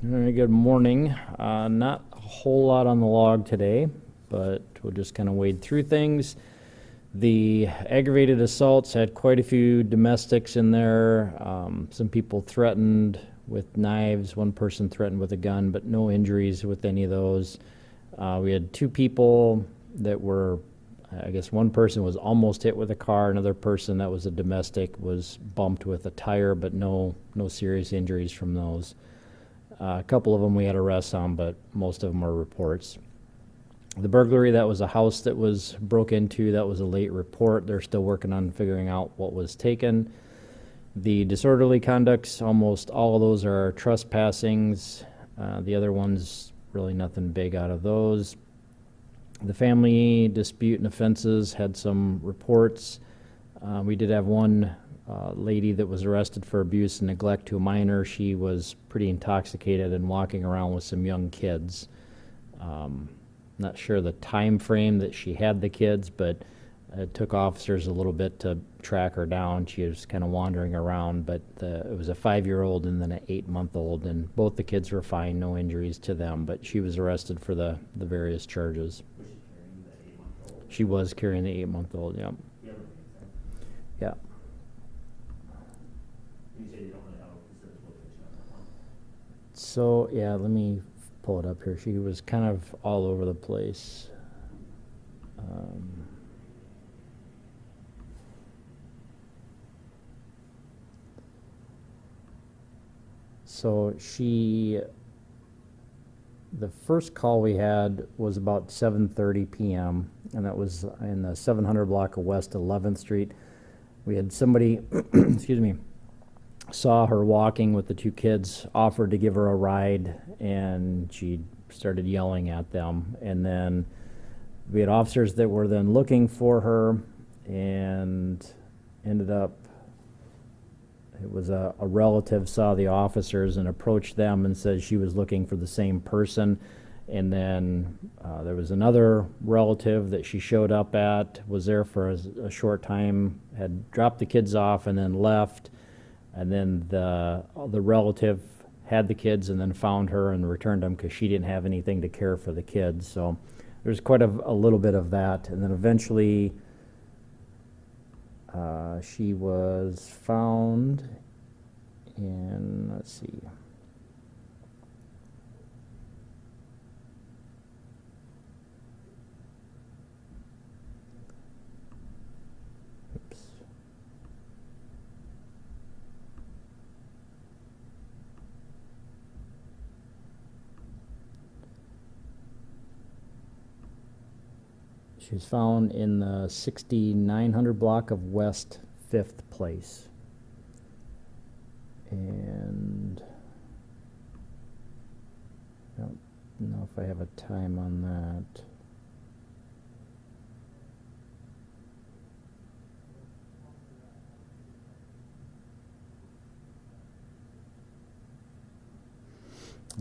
All right, good morning. Not a whole lot on the log today, but we'll just kind of wade through things. The aggravated assaults had quite a few domestics in there. Some people threatened with knives. One person threatened with a gun, but no injuries with any of those. We had two people that were, I guess one person was almost hit with a car. Another person that was a domestic was bumped with a tire, but no serious injuries from those. A couple of them we had arrests on, but most of them are reports. The burglary, that was a house that was broke into. That was a late report. They're still working on figuring out what was taken. The disorderly conducts, almost all of those are trespassings. The other ones, really nothing big out of those. The family dispute and offenses had some reports. We did have one lady that was arrested for abuse and neglect to a minor. She was pretty intoxicated and walking around with some young kids. Not sure the time frame that she had the kids, but it took officers a little bit to track her down. She was kind of wandering around, but it was a 5-year-old and then an 8-month-old, and both the kids were fine, no injuries to them, but she was arrested for the various charges. Was she carrying the 8-month-old? She was carrying the 8-month-old, yep. Yeah. You say you don't really have a specific location on that one? So, yeah, let me pull it up here. She was kind of all over the place. So the first call we had was about 7:30 p.m., and that was in the 700 block of West 11th Street. We had somebody, excuse me, saw her walking with the two kids, offered to give her a ride, and she started yelling at them. And then we had officers that were then looking for her, and ended up, it was a relative saw the officers and approached them and said she was looking for the same person. And then there was another relative that she showed up at, was there for a short time, had dropped the kids off and then left. And then the relative had the kids and then found her and returned them because she didn't have anything to care for the kids. So there's quite a little bit of that. And then eventually she was found in, let's see, she was found in the 6900 block of West 5th Place. And I don't know if I have a time on that.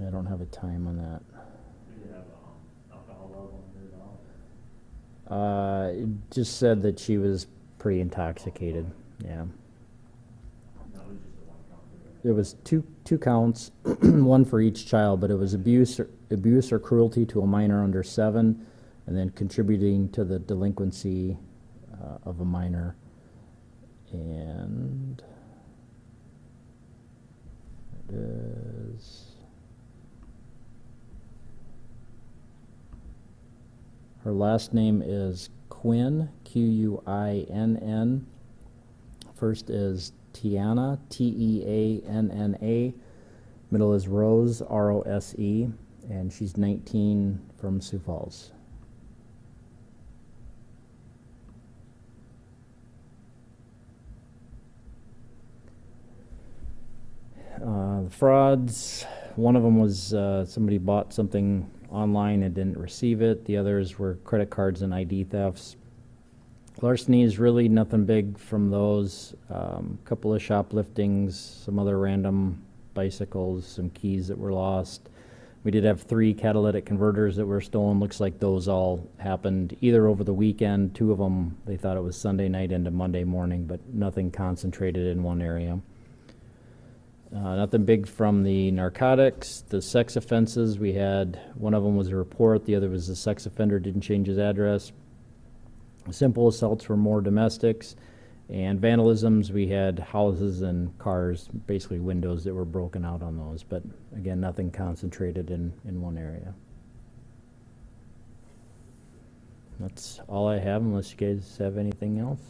I don't have a time on that. Did you have alcohol level on your dog? It just said that she was pretty intoxicated. Yeah. No, it was just a one count. There was two counts, one for each child, but it was abuse or cruelty to a minor under 7, and then contributing to the delinquency of a minor. And it is. Her last name is Quinn, Quinn. First is Tiana, Teanna. Middle is Rose, Rose, and she's 19 from Sioux Falls. The frauds, one of them was somebody bought something online and didn't receive it. The others were credit cards and ID thefts. Larceny is really nothing big from those. A couple of shopliftings, some other random bicycles, some keys that were lost. We did have 3 catalytic converters that were stolen. Looks like those all happened either over the weekend. 2 of them, they thought it was Sunday night into Monday morning, but nothing concentrated in one area. Nothing big from the narcotics. The sex offenses, we had, one of them was a report, the other was a sex offender didn't change his address. Simple assaults were more domestics. And vandalisms, we had houses and cars, basically windows that were broken out on those. But again, nothing concentrated in one area. That's all I have, unless you guys have anything else.